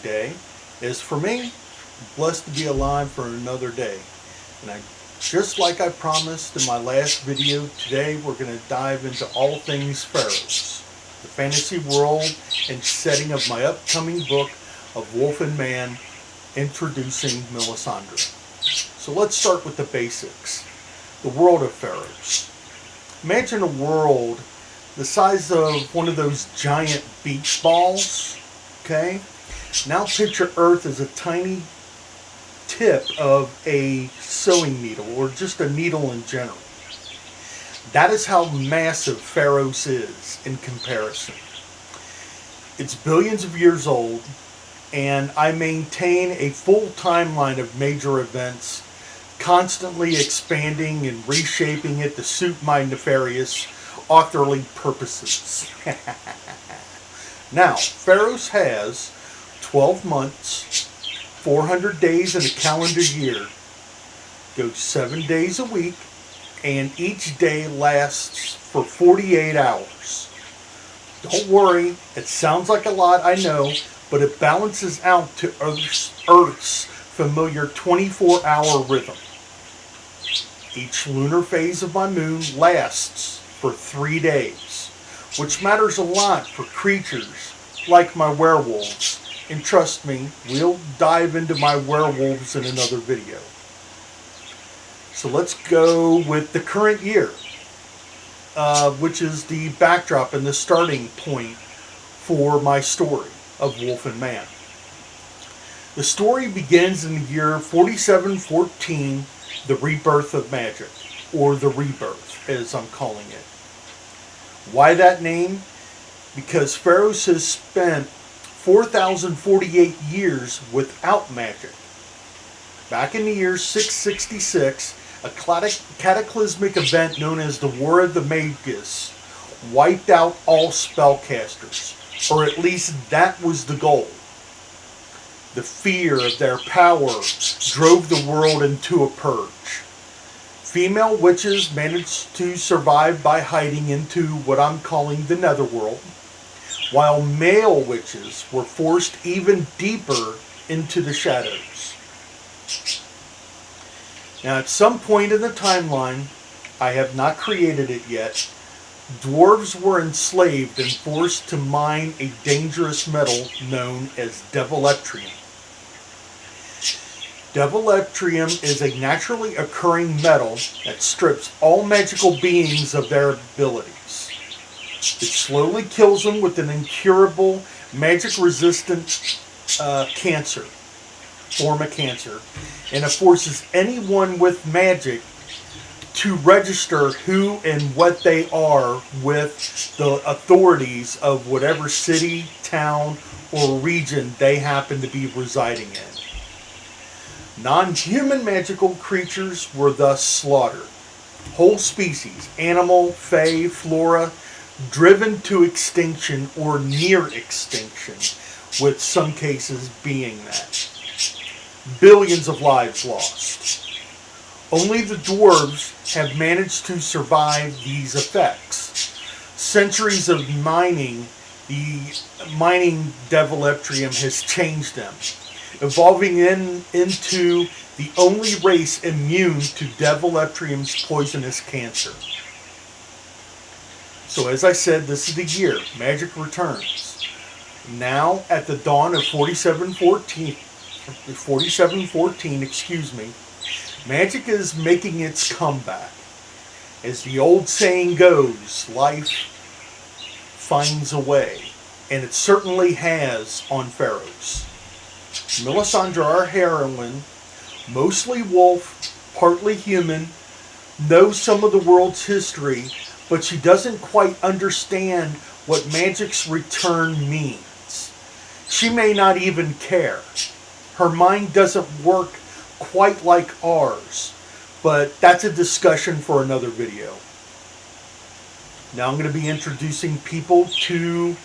day. As for me, blessed to be alive for another day. And just like I promised in my last video, today we're going to dive into all things pharaohs, the fantasy world and setting of my upcoming book of Wolf and Man, introducing Melisandre. So let's start with the basics. The world of pharaohs. Imagine a world the size of one of those giant beach balls, okay? Now picture Earth as a tiny tip of a sewing needle, or just a needle in general. That is how massive Pharos is in comparison. It's billions of years old, and I maintain a full timeline of major events, constantly expanding and reshaping it to suit my nefarious authorly purposes. Now, Pharos has 12 months, 400 days in a calendar year, goes 7 days a week, and each day lasts for 48 hours. Don't worry, it sounds like a lot, I know, but it balances out to Earth's familiar 24-hour rhythm. Each lunar phase of my moon lasts for 3 days, which matters a lot for creatures like my werewolves. And trust me, we'll dive into my werewolves in another video. So let's go with the current year, which is the backdrop and the starting point for my story of Wolf and Man. The story begins in the year 4714, the rebirth of magic, or the rebirth, as I'm calling it. Why that name? Because Pharos has spent 4,048 years without magic. Back in the year 666, a cataclysmic event known as the War of the Magus wiped out all spellcasters, or at least that was the goal. The fear of their power drove the world into a purge. Female witches managed to survive by hiding into what I'm calling the netherworld, while male witches were forced even deeper into the shadows. Now, at some point in the timeline, I have not created it yet, dwarves were enslaved and forced to mine a dangerous metal known as devileptrium. Devileptrium is a naturally occurring metal that strips all magical beings of their abilities. It slowly kills them with an incurable, magic-resistant form of cancer, and it forces anyone with magic to register who and what they are with the authorities of whatever city, town, or region they happen to be residing in. Non-human magical creatures were thus slaughtered. Whole species, animal, fae, flora, driven to extinction or near extinction, with some cases being that. Billions of lives lost. Only the dwarves have managed to survive these effects. Centuries of mining, the mining devileptrium has changed them, evolving into the only race immune to devileptrium's poisonous cancer. So as I said, this is the year magic returns. Now, at the dawn of 4714, magic is making its comeback. As the old saying goes, life finds a way, and it certainly has on Pharos. Melisandre, our heroine, mostly wolf, partly human, knows some of the world's history, but she doesn't quite understand what magic's return means. She may not even care. Her mind doesn't work quite like ours, but that's a discussion for another video. Now I'm going to be introducing people to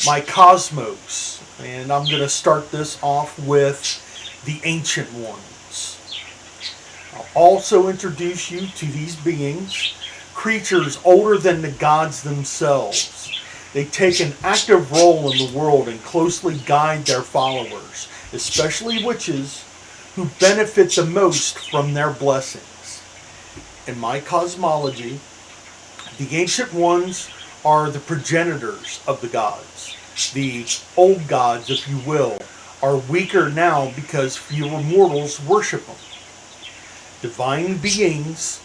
my cosmos, and I'm going to start this off with the Ancient Ones. I'll also introduce you to these beings, creatures older than the gods themselves. They take an active role in the world and closely guide their followers, especially witches, who benefit the most from their blessings. In my cosmology, the ancient ones are the progenitors of the gods. The old gods, if you will, are weaker now because fewer mortals worship them. Divine beings,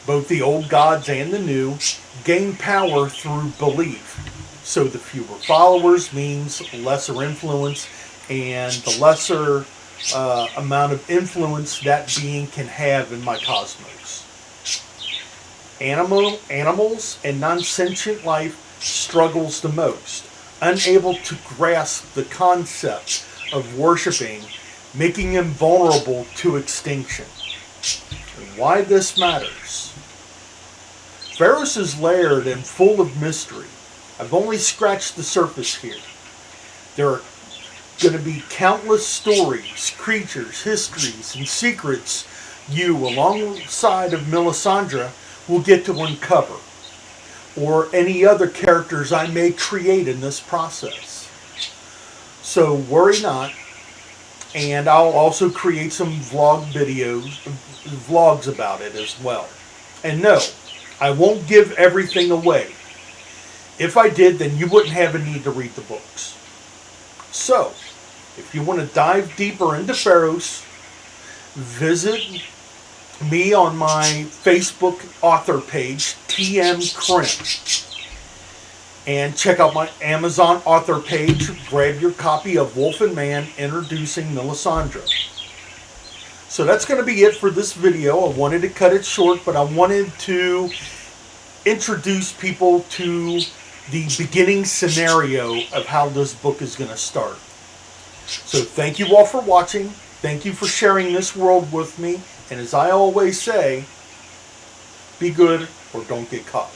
both the old gods and the new, gain power through belief. So the fewer followers means lesser influence, and the lesser amount of influence that being can have in my cosmos. Animals and non-sentient life struggles the most, unable to grasp the concept of worshiping, making them vulnerable to extinction. And why this matters. Pharos is layered and full of mystery. I've only scratched the surface here. There are going to be countless stories, creatures, histories, and secrets you, alongside of Melisandre, will get to uncover, or any other characters I may create in this process. So worry not, and I'll also create some vlogs about it as well. And no, I won't give everything away. If I did, then you wouldn't have a need to read the books. So, if you want to dive deeper into Pharos, visit me on my Facebook author page, TM Crim. And check out my Amazon author page. Grab your copy of Wolf and Man Introducing Melisandre. So that's going to be it for this video. I wanted to cut it short, but I wanted to introduce people to the beginning scenario of how this book is going to start. So thank you all for watching. Thank you for sharing this world with me. And as I always say, be good or don't get caught.